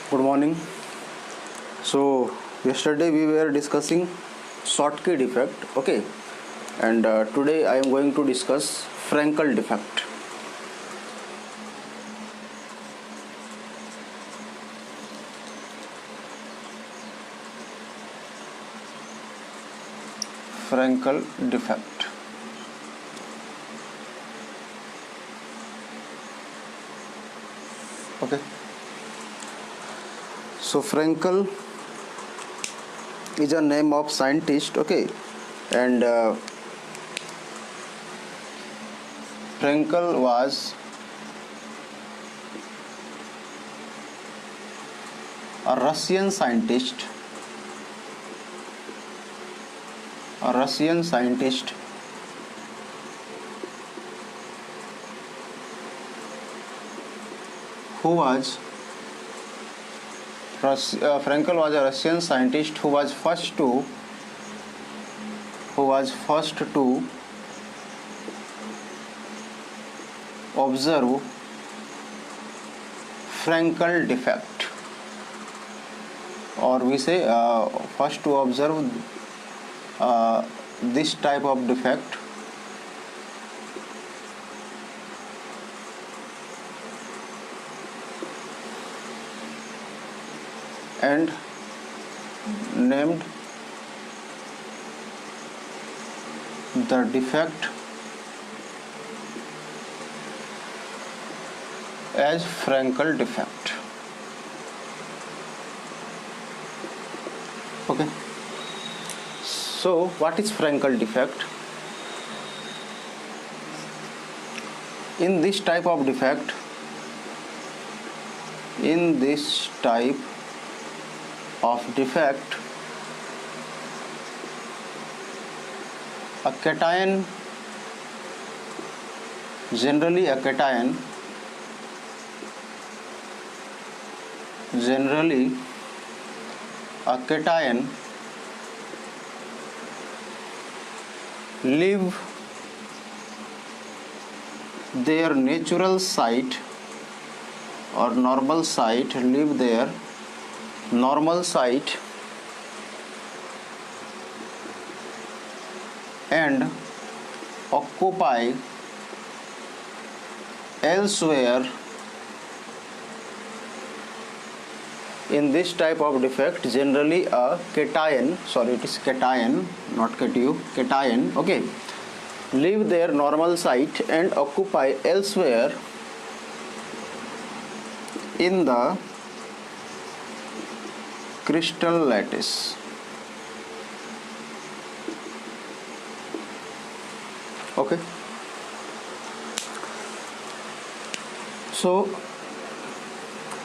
Good morning. So yesterday we were discussing Schottky defect, okay, and today I am going to discuss Frankel defect. Frankel defect. Okay. So Frankel is a name of scientist, okay, and Frankel was a Russian scientist who was Frankel was a Russian scientist who was first to observe Frankel defect, or we say first to observe this type of defect, and named the defect as Frankel defect. Okay. So what is Frankel defect? In this type of defect, a cation, generally a cation leave their natural site or normal site, and occupy elsewhere. In this type of defect, generally a cation, it is cation, not cation, okay, leave their normal site and occupy elsewhere in the crystal lattice. Okay. So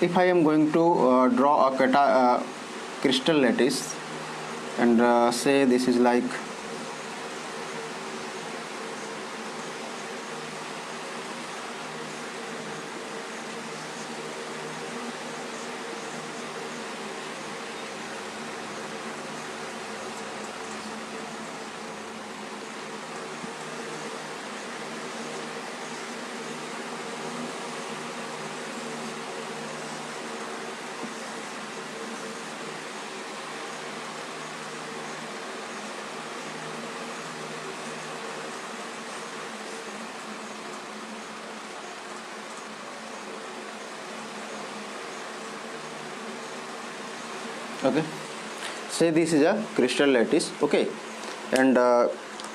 if I am going to draw a crystal lattice and say this is like okay, say this is a crystal lattice, okay, and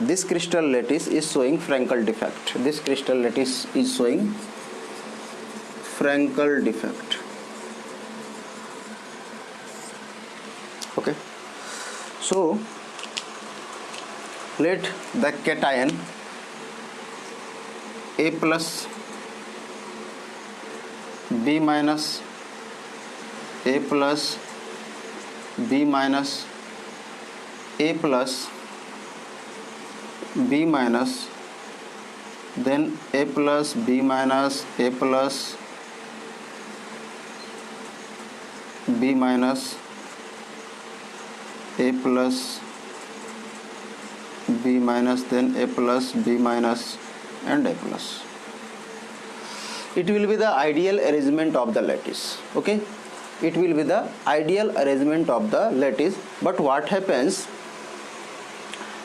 this crystal lattice is showing Frankel defect. This crystal lattice is showing Frankel defect. Okay, so let the cation A plus B minus A plus B minus A plus B minus, then A plus B minus A plus B minus A plus B minus, then A plus B minus and A plus. It will be the ideal arrangement of the lattice. Okay, it will be the ideal arrangement of the lattice. But what happens,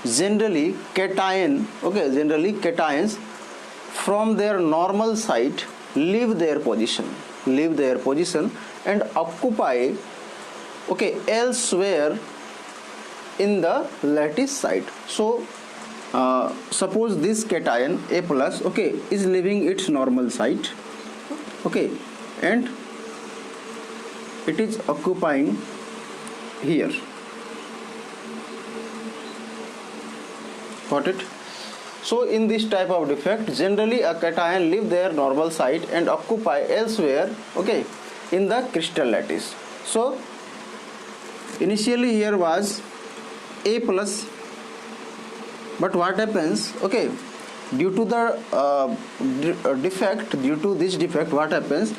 generally cations from their normal site leave their position and occupy elsewhere in the lattice site. So suppose this cation A plus is leaving its normal site and it is occupying here. Got it? So in this type of defect, generally a cation leave their normal site and occupy elsewhere in the crystal lattice. So initially here was A plus, but what happens, due to the due to this defect, what happens,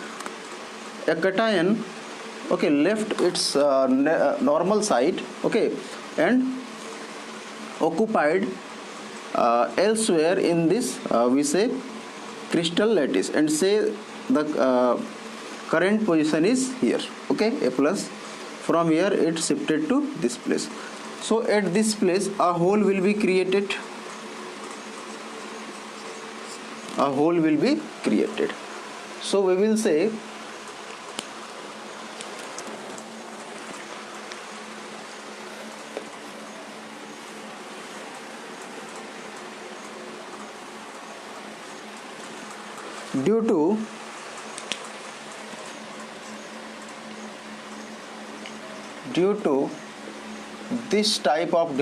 a cation left its normal site and occupied elsewhere in this we say crystal lattice, and say the current position is here, A plus. From here it shifted to this place. So at this place a hole will be created. So we will say due to this type of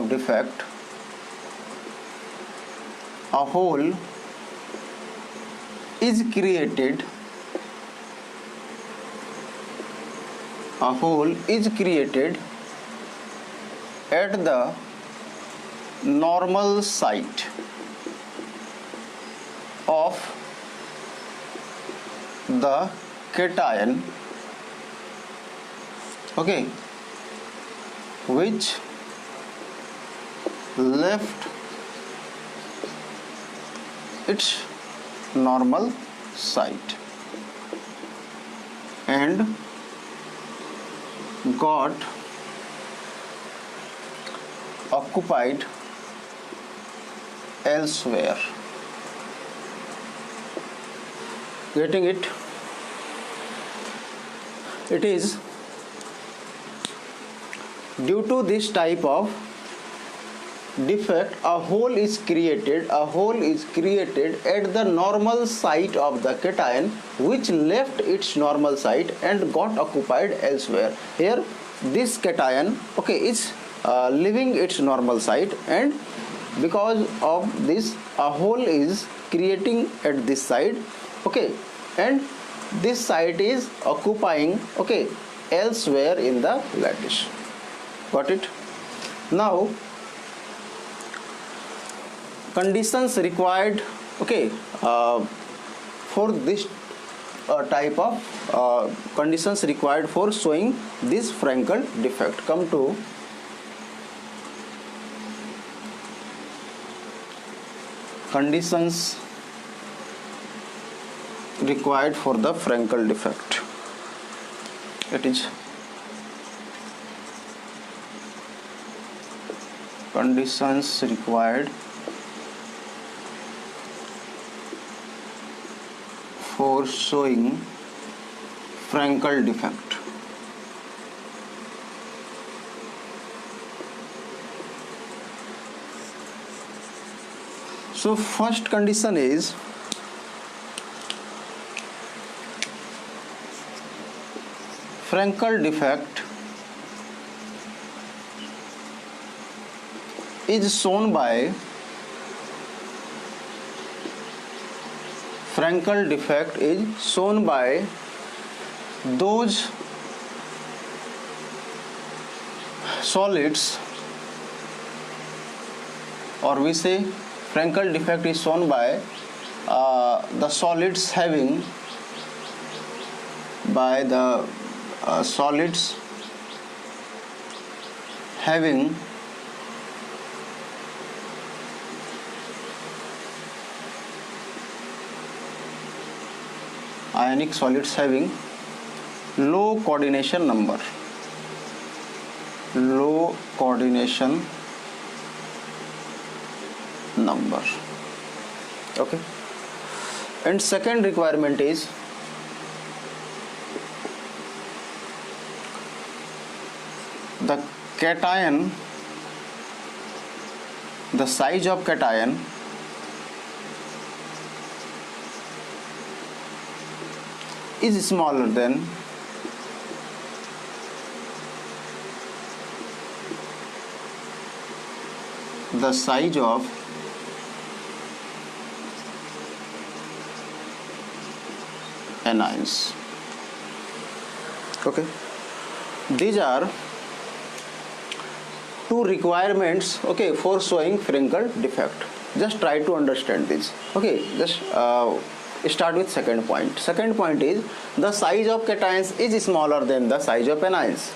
defect, a hole is created at the normal site of the cation which left its normal site and got occupied elsewhere. Getting it? It is due to this type of defect a hole is created at the normal site of the cation which left its normal site and got occupied elsewhere. Here this cation is leaving its normal site, and because of this a hole is creating at this side and this site is occupying elsewhere in the lattice. Got it? Now conditions required for this type of conditions required for showing this Frankel defect. Come to conditions required for the Frankel defect. It is conditions required for showing Frankel defect. So first condition is Frankel defect is shown by Frankel defect is shown by those solids, or we say Frankel defect is shown by the solids having ionic solids having low coordination number, low coordination number. Okay, and second requirement is the cation, the size of cation is smaller than the size of anions. Okay, these are two requirements, okay, for showing Frenkel defect. Just try to understand this. Okay, just start with second point. Second point is the size of cations is smaller than the size of anions.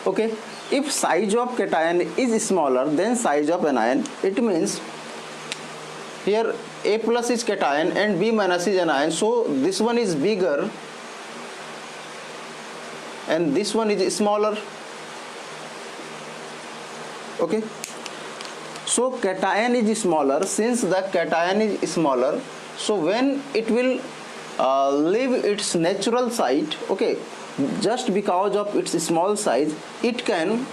Okay, if size of cation is smaller than size of anion, it means here A plus is cation and B minus is anion, so this one is bigger and this one is smaller. Okay, so cation is smaller. Since the cation is smaller, so when it will leave its natural site, okay, just because of its small size, it can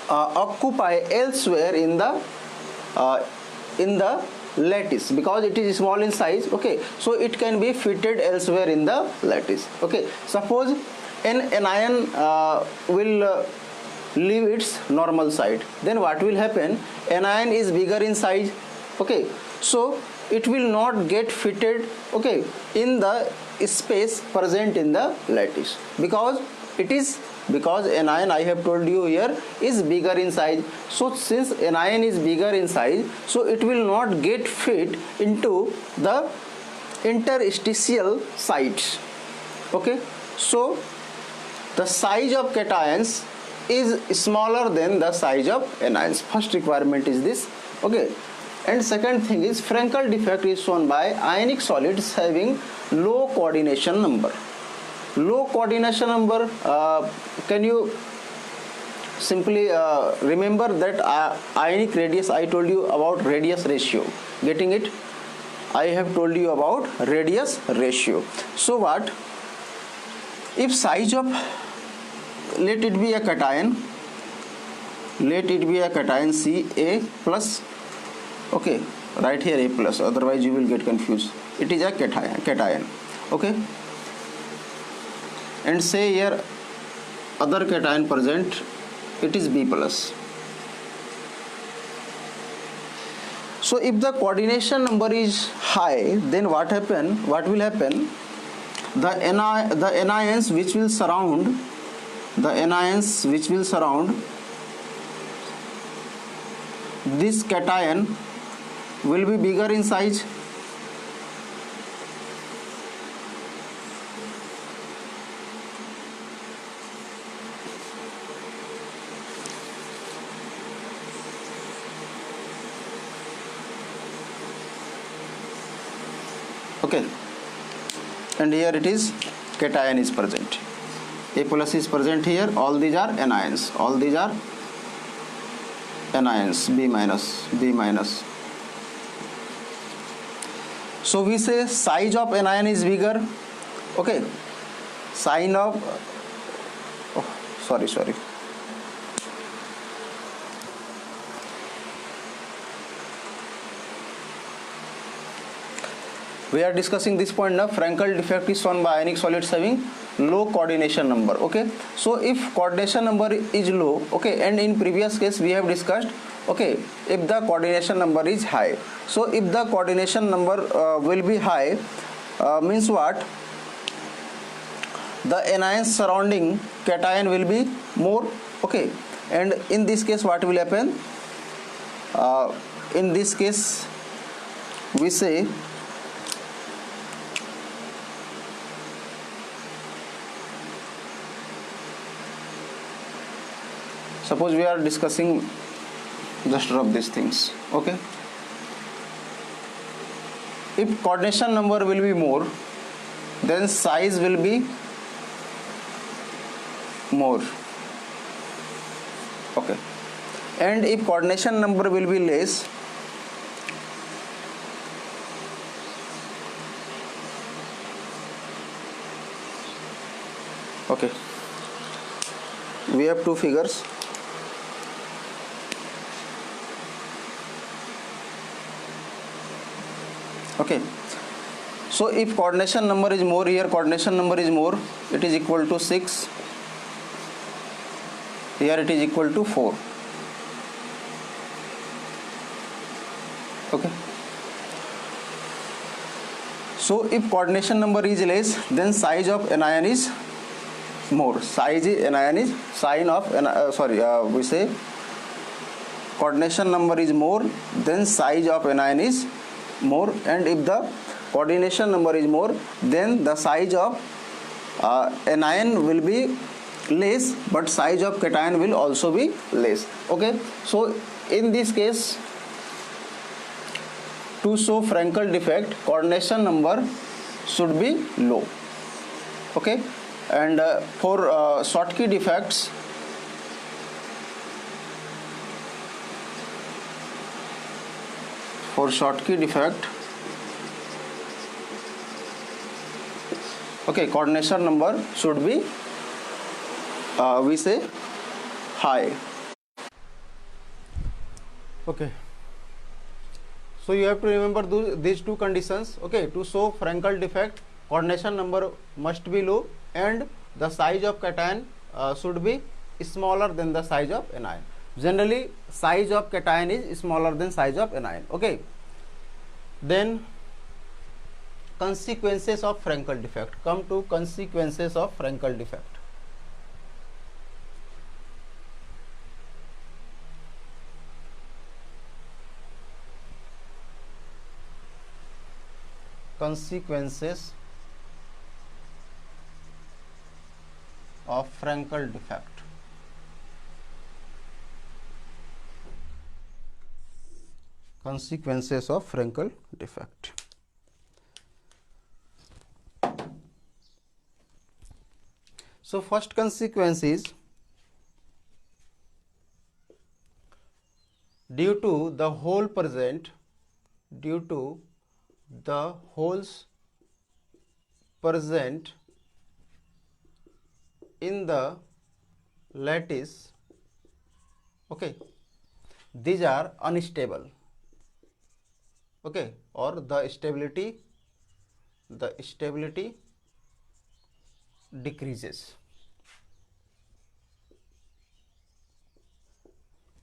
occupy elsewhere in the lattice, because it is small in size. Okay, so it can be fitted elsewhere in the lattice. Okay, suppose an anion will leave its normal site, then what will happen? Anion is bigger in size. Okay, so it will not get fitted, okay, in the space present in the lattice, because anion, I have told you here, is bigger in size. So since anion is bigger in size, so it will not get fit into the interstitial sites. Okay, so the size of cations is smaller than the size of anions. First requirement is this. Okay, and second thing is Frenkel defect is shown by ionic solids having low coordination number. Low coordination number, can you simply remember that ionic radius? I told you about radius ratio. Getting it? I have told you about radius ratio. So what if size of, let it be a cation, C A plus, okay, right here A plus, otherwise you will get confused. It is a cation. Okay, and say here other cation present, it is B plus. So if the coordination number is high, then what will happen? The anions which will surround this cation will be bigger in size. Okay, and here it is, cation is present, A plus is present here, all these are anions, B minus. So we say size of anion is bigger. Okay, sign of, sorry, we are discussing this point now. Frenkel defect is shown by ionic solids having low coordination number. Okay, so if coordination number is low, okay, and in previous case we have discussed, okay, if the coordination number is high. So if the coordination number will be high, means what? The anions surrounding cation will be more. Okay, and in this case what will happen? In this case we say suppose we are discussing, just drop these things. Okay, if coordination number will be more, then size will be more. Okay, and if coordination number will be less, okay, we have two figures. Okay, so if coordination number is more, here coordination number is more, it is equal to 6, here it is equal to 4. Okay, so if coordination number is less, then size of anion is more. Size anion is sign of we say coordination number is more, then size of anion is more, and if the coordination number is more, then the size of anion will be less, but size of cation will also be less. Okay, so in this case, to show Frankel defect, coordination number should be low. Okay, and for Schottky defects, okay, coordination number should be we say high. Okay, so you have to remember these two conditions. Okay, to show Frankel defect, coordination number must be low and the size of cation should be smaller than the size of anion. Generally size of cation is smaller than size of anion. Okay, then consequences of Frankel defect. Come to consequences of Frankel defect. Consequences of Frankel defect. Consequences of Frankel defect. So first consequence is, due to the hole present, due to the holes present in the lattice, okay, these are unstable. Okay, or the stability decreases.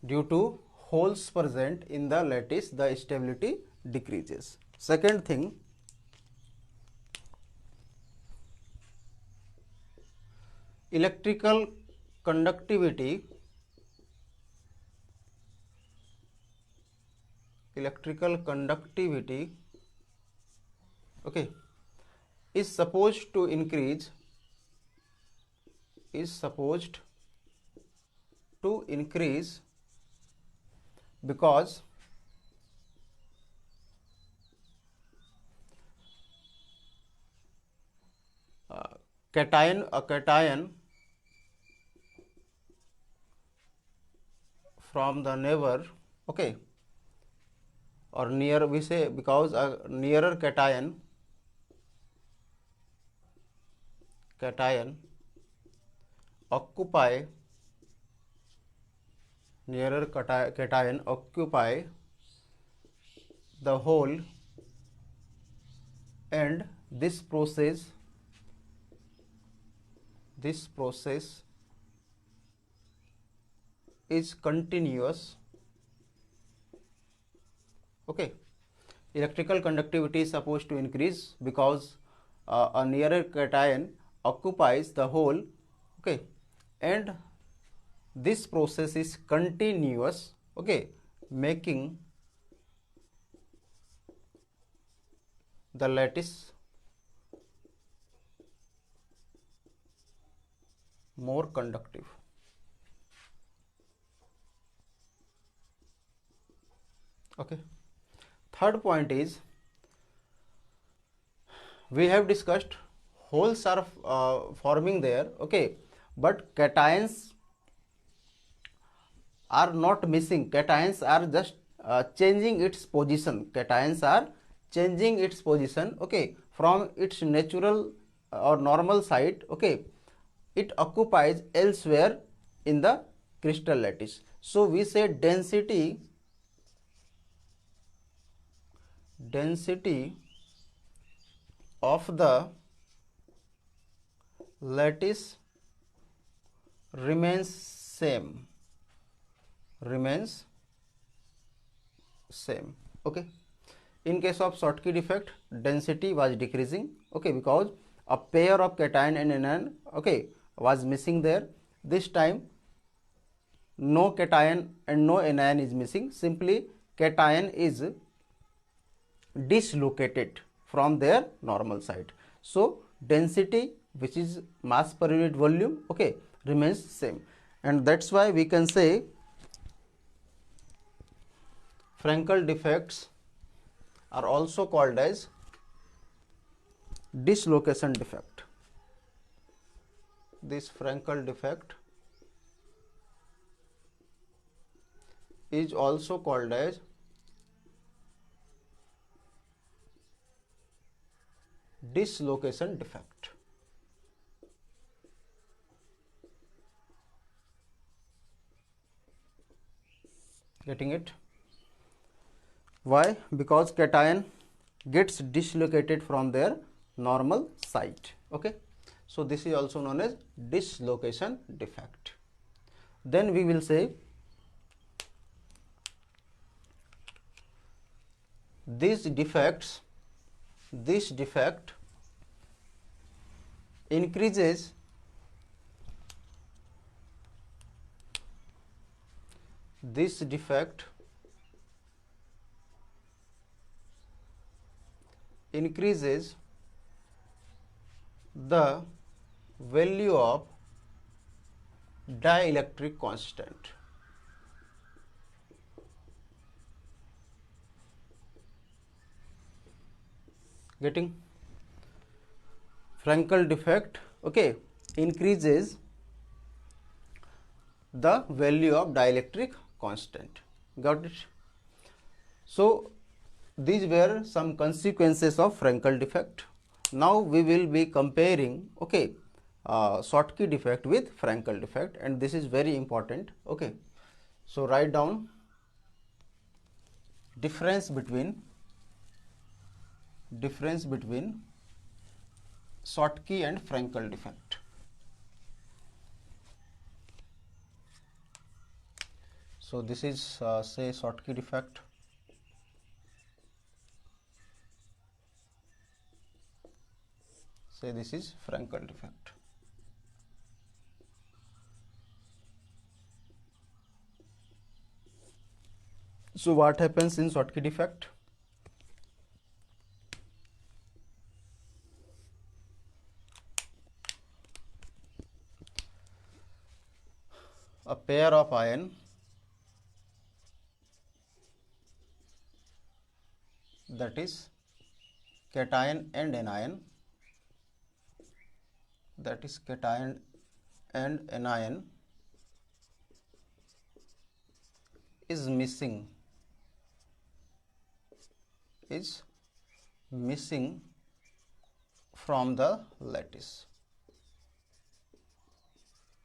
Due to holes present in the lattice, the stability decreases. Second thing, electrical conductivity okay, is supposed to increase because a cation from the neighbor, okay, or near, we say, because a nearer cation occupy the hole, and this process is continuous. Okay, electrical conductivity is supposed to increase because a nearer cation occupies the hole, okay, and this process is continuous, okay, making the lattice more conductive. Okay, third point is, we have discussed holes are forming there, okay, but cations are not missing. Cations are just changing its position. Cations are changing its position, okay, from its natural or normal site, okay, it occupies elsewhere in the crystal lattice. So we say density of the lattice remains same, okay. In case of Schottky defect, density was decreasing, okay, because a pair of cation and anion, okay, was missing there. This time no cation and no anion is missing, simply cation is dislocated from their normal site. So density, which is mass per unit volume, okay, remains same, and that's why we can say Frankel defects are also called as dislocation defect. This Frankel defect is also called as dislocation defect. Getting it? Why? Because cation gets dislocated from their normal site, okay. So this is also known as dislocation defect. Then we will say this defect increases the value of dielectric constant. Getting? Frankel defect, okay, increases the value of dielectric constant. Got it? So these were some consequences of Frankel defect. Now we will be comparing, okay, Schottky defect with Frankel defect, and this is very important, okay. So write down difference between Schottky and Frankel defect. So this is say Schottky defect. Say this is Frankel defect. So what happens in Schottky defect? A pair of ion that is cation and anion, is missing from the lattice,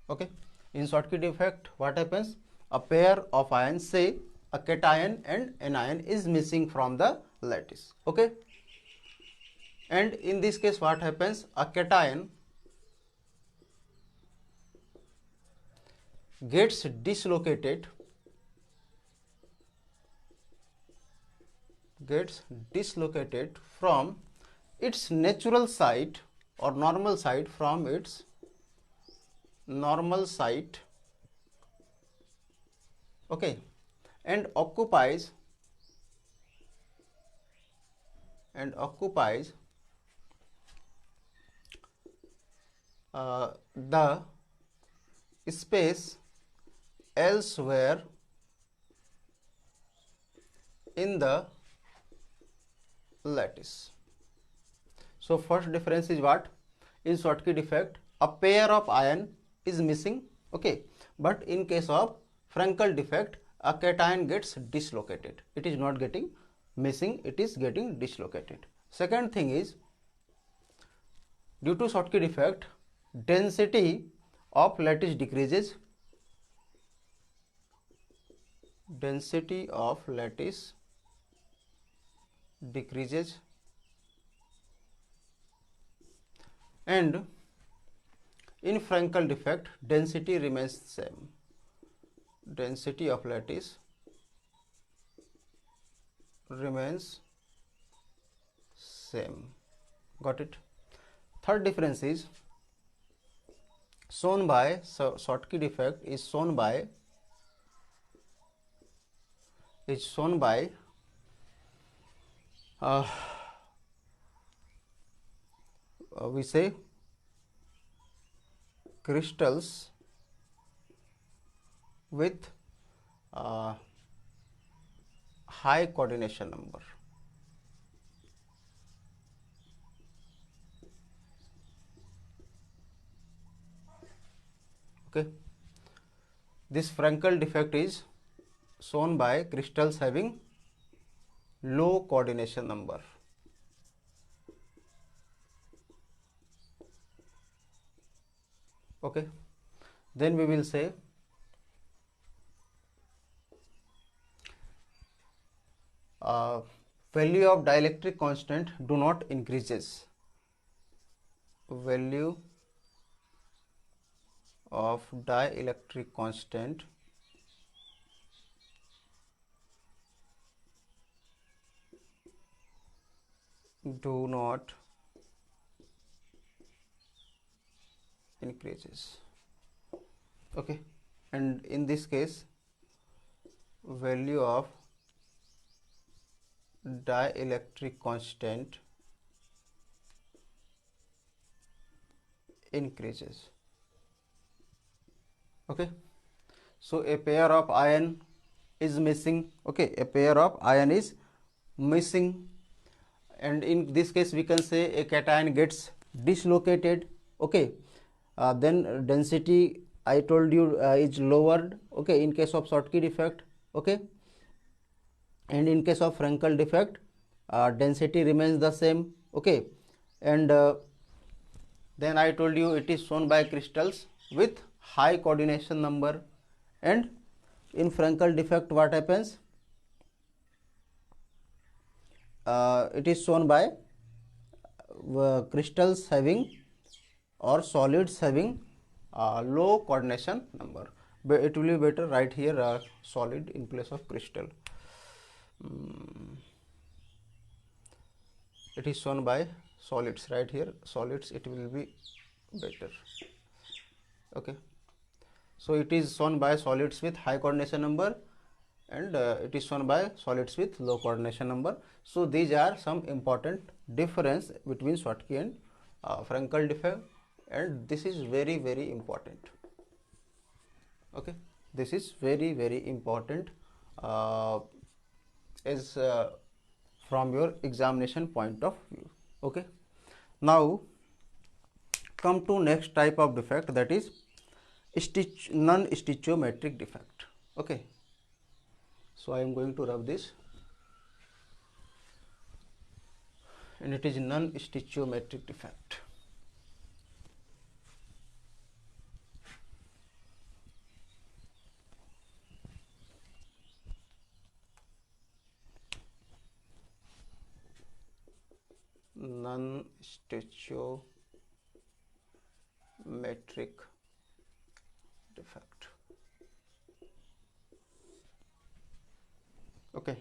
okay. In Schottky defect, what happens? A pair of ions, say a cation and anion, is missing from the lattice, okay. And in this case, what happens? A cation gets dislocated from its natural site or normal site, from its normal site, okay, and occupies the space elsewhere in the lattice. So first difference is what? in Schottky defect a pair of ion is missing, okay, but in case of Frankel defect a cation gets dislocated. It is not getting missing, it is getting dislocated. Second thing is, due to Schottky defect density of lattice decreases, density of lattice decreases, and in Frankel defect density remains same, density of lattice remains same. Got it? Third difference is shown by, so Schottky defect is shown by we say crystals with high coordination number. Okay, this Frankel defect is shown by crystals having low coordination number. Okay, then we will say value of dielectric constant do not increases, value of dielectric constant do not increases. Okay, and in this case value of dielectric constant increases. Okay, so a pair of ion is missing. Okay, a pair of ion is missing, and in this case we can say a cation gets dislocated. Okay, then density I told you is lowered. Okay, in case of Schottky defect. Okay, and in case of Frankel defect density remains the same. Okay, and then I told you it is shown by crystals with high coordination number, and in Frankel defect what happens, it is shown by crystals having or solids having low coordination number. But it will be better right here solid in place of crystal. It is shown by solids right here, solids, it will be better. Okay, so it is shown by solids with high coordination number, and it is shown by solids with low coordination number. So these are some important difference between Schottky and Frankel defect, and this is very, very important. Okay, this is very, very important as from your examination point of view. Okay, now come to next type of defect, that is non-stoichiometric defect. Okay, so I am going to rub this, and it is non-stoichiometric defect. Non-stoichiometric defect. Okay,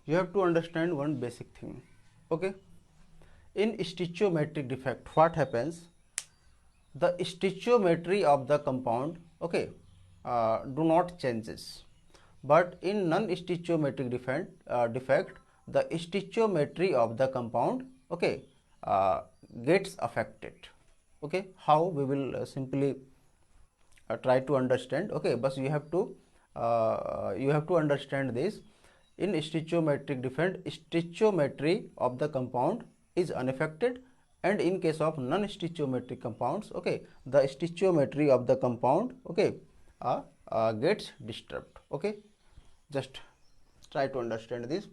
you have to understand one basic thing. Okay, in stoichiometric defect what happens, the stoichiometry of the compound, okay, do not changes, but in non-stoichiometric defect the stoichiometry of the compound, okay, gets affected. Okay, how we will simply try to understand. Okay, but you have to understand this. In stoichiometric defect, stoichiometry of the compound is unaffected, And in case of non-stoichiometric compounds, okay, the stoichiometry of the compound, okay, gets disturbed. Okay, just try to understand this.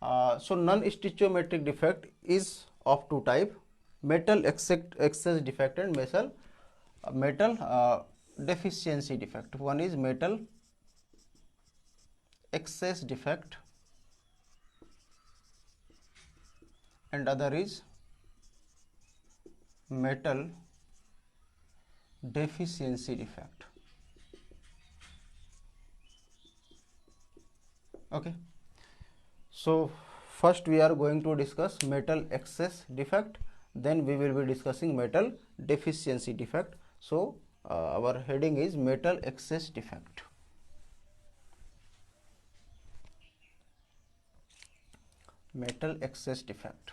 So non-stoichiometric defect is of two type: metal excess defect and metal deficiency defect. One is metal excess defect and other is metal deficiency defect. Okay, so first we are going to discuss metal excess defect, then we will be discussing metal deficiency defect. So our heading is metal excess defect. Metal excess defect.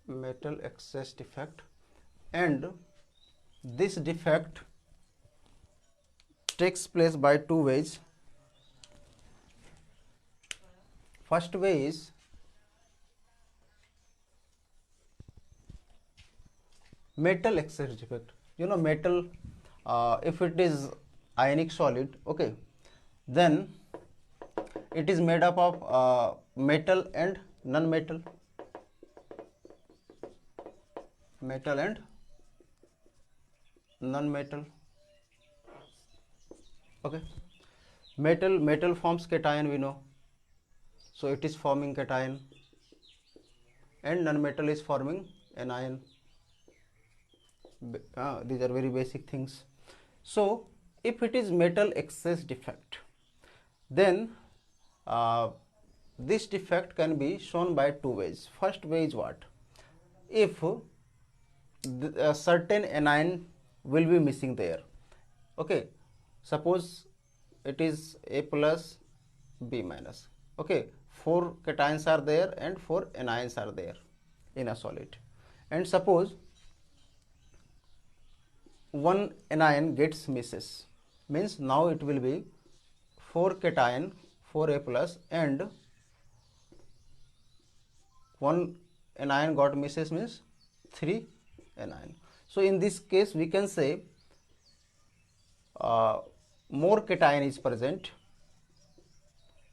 Metal excess defect, and this defect takes place by two ways. First way is metal excess defect. You know, metal, if it is ionic solid, okay, then it is made up of metal and non-metal. Metal and non-metal. Okay, metal forms cation, we know, so it is forming cation, and non-metal is forming anion. These are very basic things. So if it is metal excess defect, then this defect can be shown by two ways. First way is what? If a certain anion will be missing there. Okay, suppose it is A plus B minus. Okay, 4 cations are there and 4 anions are there in a solid, and suppose one anion gets misses, means now it will be 4 cation 4A plus and one anion got misses, means 3 anion. So in this case we can say more cation is present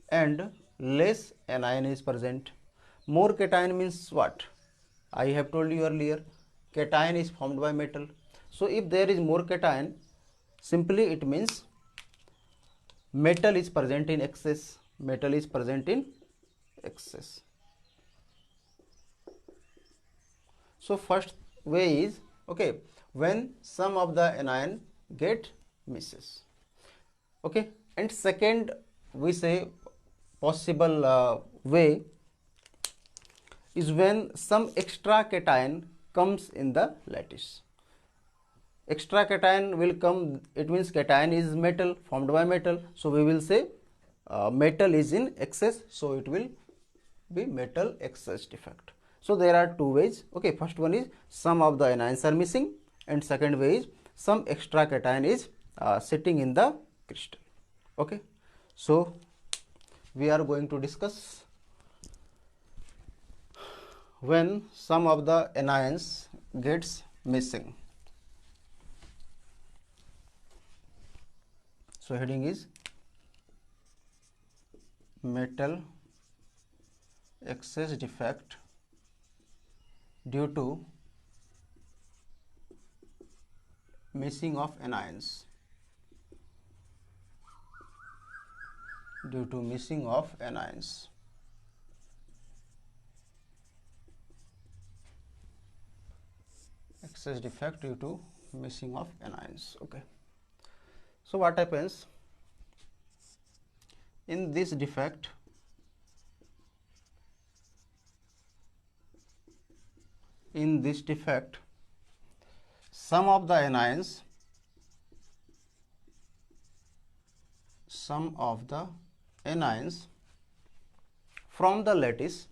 and less anion is present. More cation means what? I have told you earlier, cation is formed by metal. So if there is more cation, simply it means metal is present in excess. Metal is present in excess. So first way is, okay, when some of the anion get misses. Okay, and second we say possible way is when some extra cation comes in the lattice. Extra cation will come, it means cation is metal, formed by metal, so we will say metal is in excess, so it will be metal excess defect. So there are two ways. Okay, first one is some of the anions are missing, and second way is some extra cation is sitting in the crystal. Okay, so we are going to discuss when some of the anions gets missing. So heading is metal excess defect due to missing of anions. Due to missing of anions. Excess defect due to missing of anions. Okay. So what happens in this defect? In this defect, some of the anions from the lattice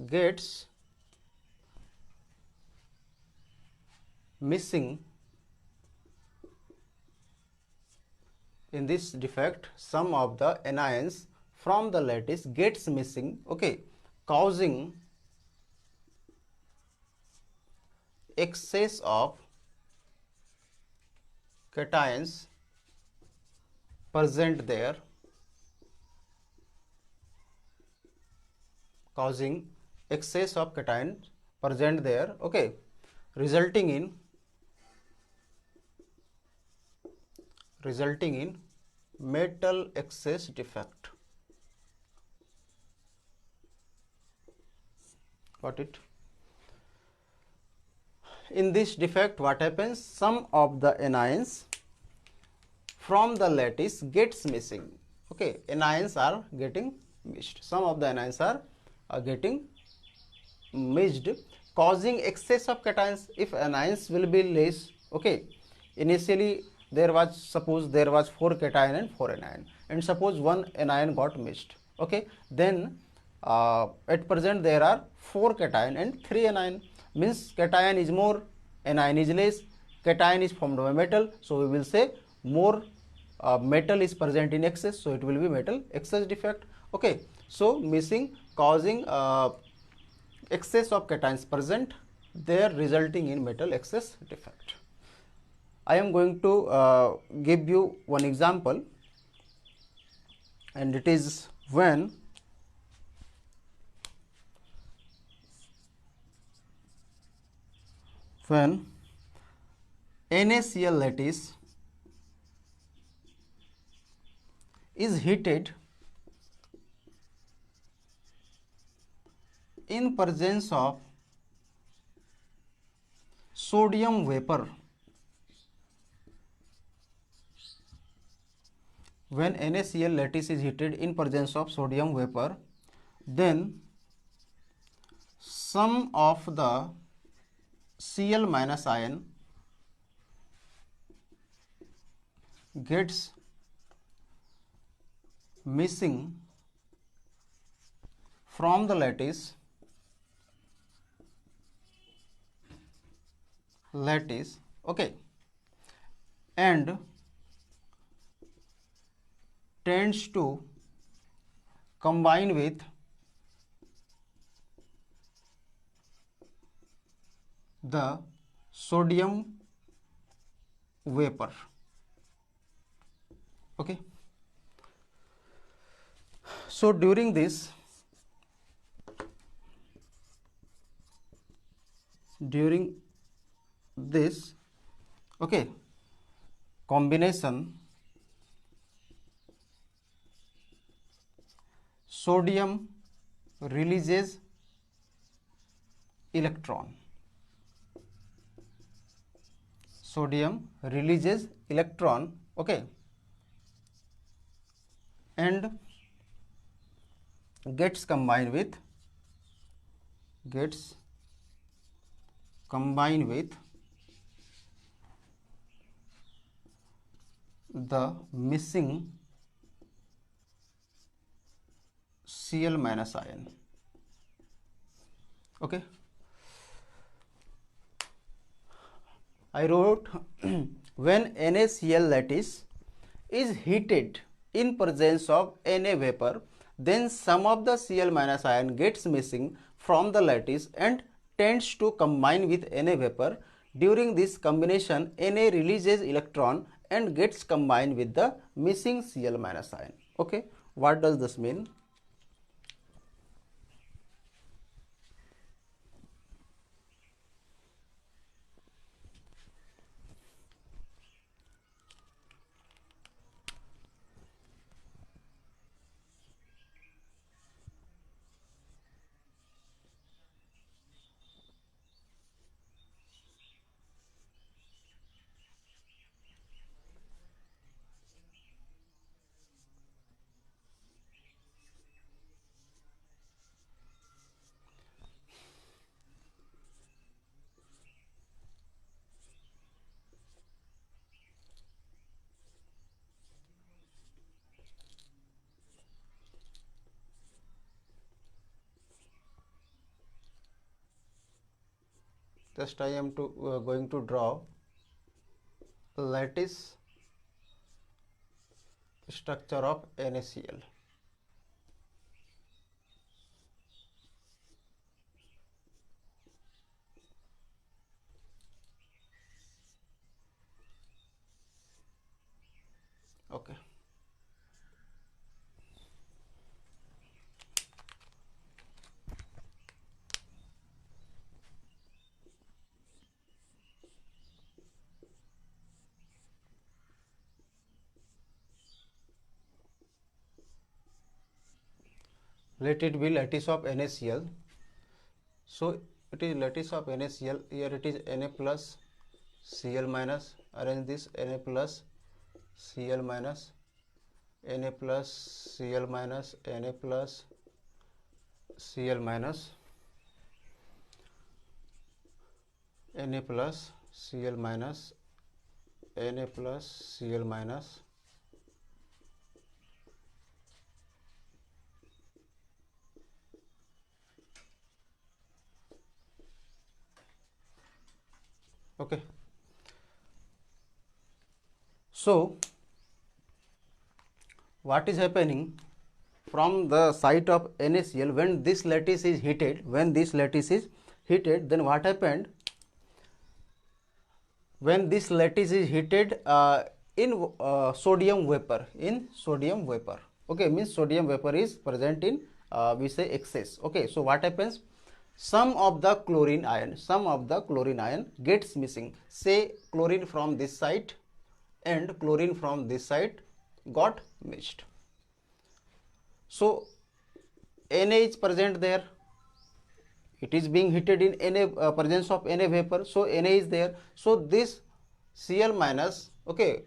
gets missing in this defect, some of the anions from the lattice gets missing, okay, causing excess of cations present there, causing excess of cations present there, okay, resulting in metal excess defect. Got it? In this defect, what happens? Some of the anions from the lattice gets missing. Okay, anions are getting missed. Some of the anions are getting missed, causing excess of cations. If anions will be less, okay, initially suppose there was 4 cation and 4 anion, and suppose one anion got missed, okay, then at present there are 4 cation and 3 anion, means cation is more, anion is less, cation is formed by metal, so we will say more metal is present in excess, so it will be metal excess defect, okay. So missing, causing excess of cations present there, resulting in metal excess defect. I am going to give you one example, and it is when NaCl lattice is heated in presence of sodium vapor. When NaCl lattice is heated in presence of sodium vapor, then some of the Cl minus ion gets missing from the lattice, okay, and tends to combine with the sodium vapor, okay. So during this okay, combination, sodium releases electron, okay, and gets combined with the missing Cl minus ion, okay. I wrote when NaCl lattice is heated in presence of Na vapor, then some of the Cl minus ion gets missing from the lattice and tends to combine with Na vapor. During this combination, Na releases electron and gets combined with the missing Cl minus ion, okay. What does this mean? just I am going to draw lattice structure of NaCl. Okay. Let it be lattice of NaCl. So it is lattice of NaCl. Here it is Na plus Cl minus. Arrange this Na plus Cl minus, Na plus Cl minus, Na plus Cl minus, Na plus Cl minus, Na plus Cl minus. Okay. So what is happening from the site of NaCl when this lattice is heated? When this lattice is heated, then what happened? When this lattice is heated in sodium vapor, okay, means sodium vapor is present in we say excess. Okay, so what happens? Some of the chlorine ion gets missing. Say chlorine from this side and chlorine from this side got mixed. So Na is present there. It is being heated in Na presence of Na vapor. So Na is there. So this Cl minus, okay,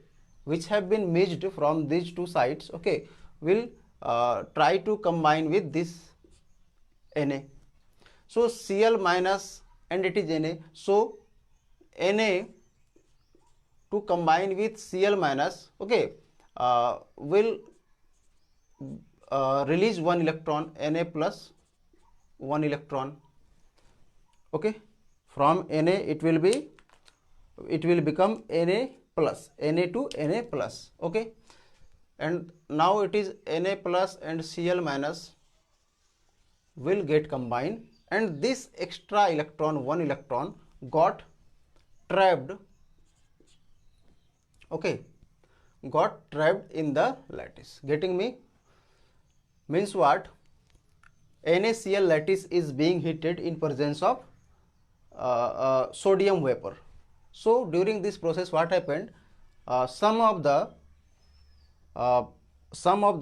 which have been mixed from these two sides, okay, will try to combine with this Na. So Cl minus and it is Na. So Na to combine with Cl minus, okay, will release one electron, Na plus one electron. Okay, from Na it will become Na plus, Na to Na plus. Okay, and now it is Na plus and Cl minus will get combined, and this extra electron, one electron, got trapped. Okay, got trapped in the lattice. Getting me? Means what? NaCl lattice is being heated in presence of sodium vapor. So during this process, what happened? Some of the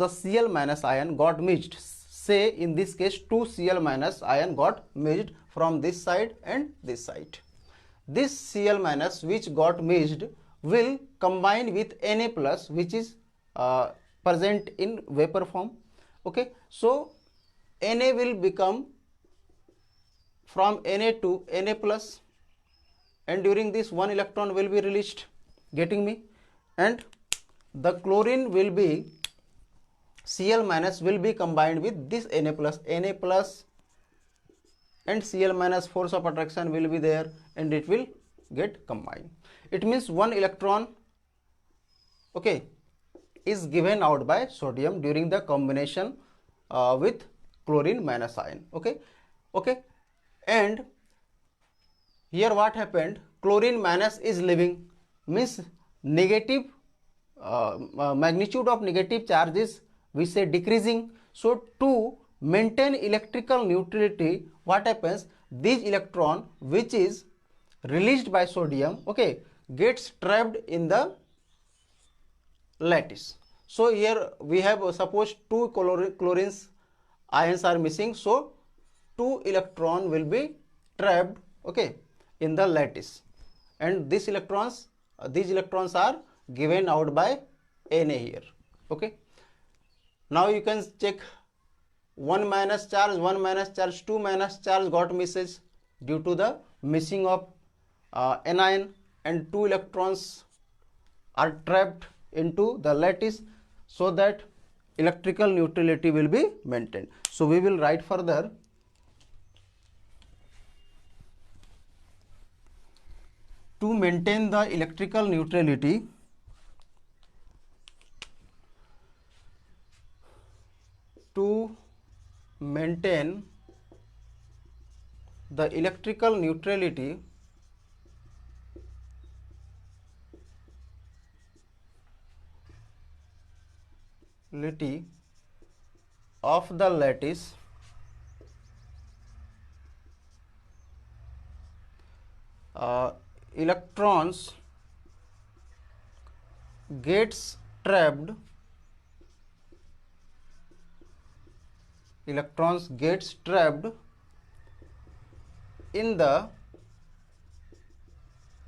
Cl minus ion got mixed. Say in this case 2 Cl minus ion got mixed from this side and this side. This Cl minus which got mixed will combine with Na plus, which is present in vapor form. Okay, so Na will become from Na to Na plus, and during this one electron will be released. Getting me? And the chlorine will be, Cl minus will be combined with this Na plus and Cl minus force of attraction will be there, and it will get combined. It means one electron, okay, is given out by sodium during the combination with chlorine minus ion. Okay, and here what happened? Chlorine minus is leaving, means negative magnitude of negative charges we say decreasing. So to maintain electrical neutrality, what happens? This electron which is released by sodium, okay, gets trapped in the lattice. So here we have suppose two chlorines ions are missing, so 2 electron will be trapped, okay, in the lattice, and these electrons are given out by Na here. Okay, now you can check 1 minus charge, 2 minus charge got misses due to the missing of anion, and 2 electrons are trapped into the lattice, so that electrical neutrality will be maintained. So we will write further to maintain the electrical neutrality, to maintain the electrical neutrality of the lattice, electrons gets trapped in the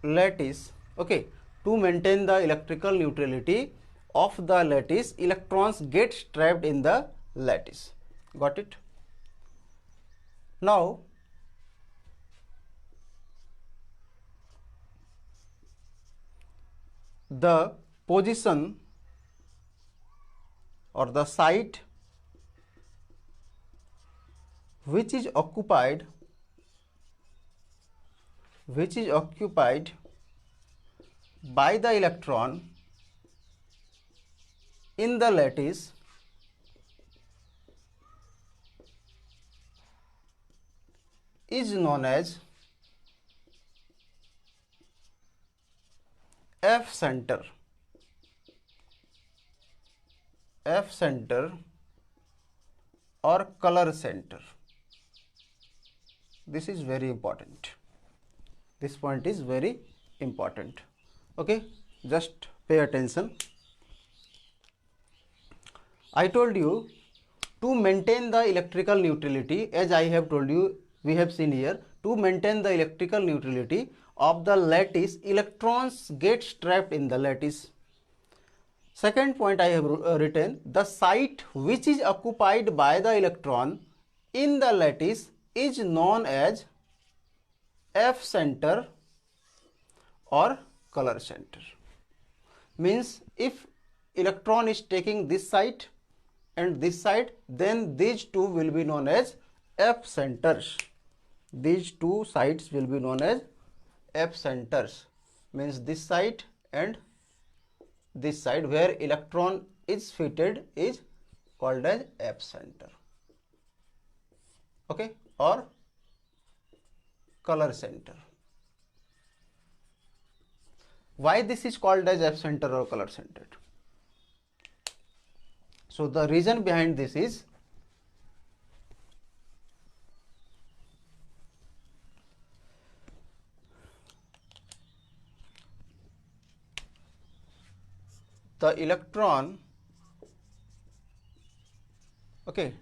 lattice. Okay, to maintain the electrical neutrality of the lattice, electrons get trapped in the lattice. Got it? Now the position or the site which is occupied by the electron in the lattice is known as F center or color center. This is very important. This point is very important. Okay, just pay attention. I told you to maintain the electrical neutrality, as I have told you, we have seen here, to maintain the electrical neutrality of the lattice, electrons get trapped in the lattice. Second point I have written, the site which is occupied by the electron in the lattice is known as F center or color center. Means if electron is taking this side and this side, then these two will be known as F centers. These two sides will be known as F centers. Means this side and this side where electron is fitted is called as F center. Okay, or color center. Why this is called as F center or color center? So the reason behind this is the electron, okay,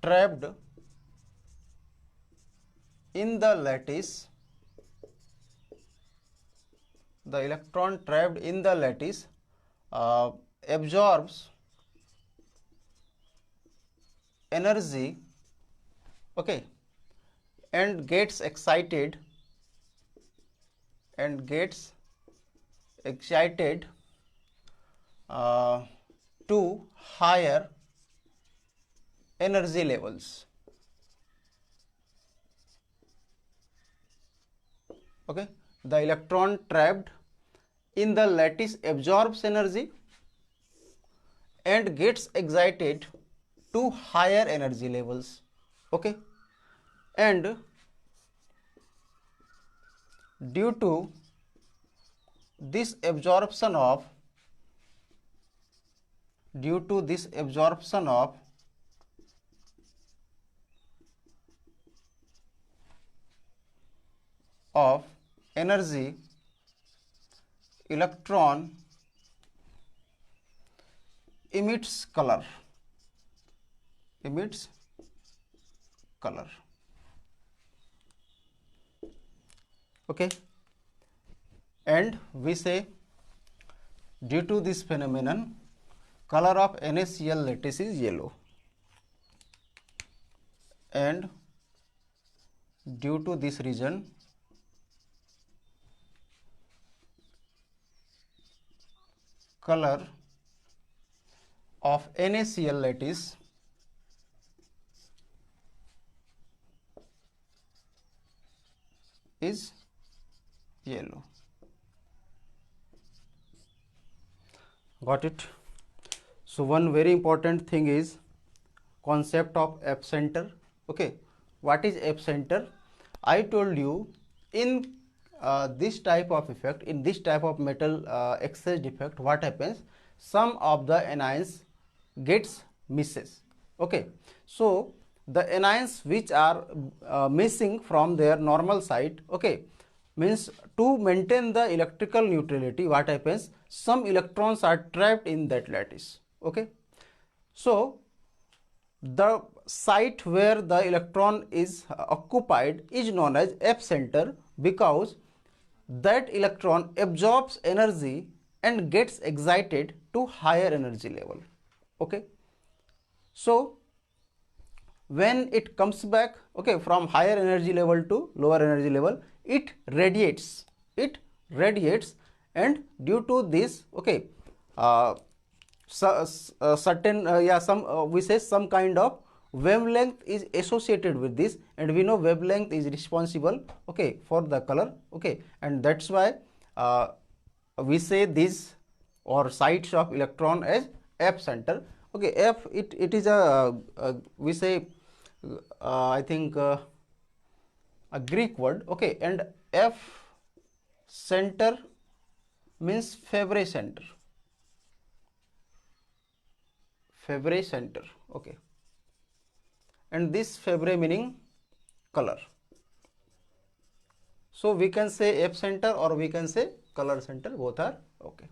trapped in the lattice, absorbs energy, okay, and gets excited to higher energy levels. Okay, the electron trapped in the lattice absorbs energy and gets excited to higher energy levels. Okay, and due to this absorption of energy, electron emits color. Okay, and we say due to this phenomenon, color of NaCl lattice is yellow, and due to this reason, color of NaCl lattice is yellow. Got it? So one very important thing is concept of epicenter. Okay, what is epicenter? I told you in this type of effect, in this type of metal excess defect, what happens? Some of the anions gets misses. Okay, so the anions which are missing from their normal site, okay, means to maintain the electrical neutrality, what happens? Some electrons are trapped in that lattice. Okay, so the site where the electron is occupied is known as epicenter, because that electron absorbs energy and gets excited to higher energy level. Okay, so when it comes back, okay, from higher energy level to lower energy level, it radiates, and due to this, okay, certain some we say some kind of wavelength is associated with this, and we know wavelength is responsible, okay, for the color. Okay, and that's why we say these or sites of electron as epicenter. Okay, it is we say I think a Greek word. Okay, and F center means Fabry center. Fabry center. Okay, and this Fabry meaning color. So we can say epicenter or we can say color center, both are okay.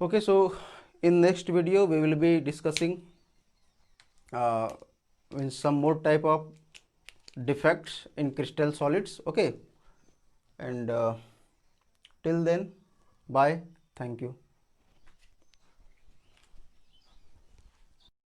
Okay, so in next video we will be discussing in some more type of defects in crystal solids. Okay, and till then, bye, thank you.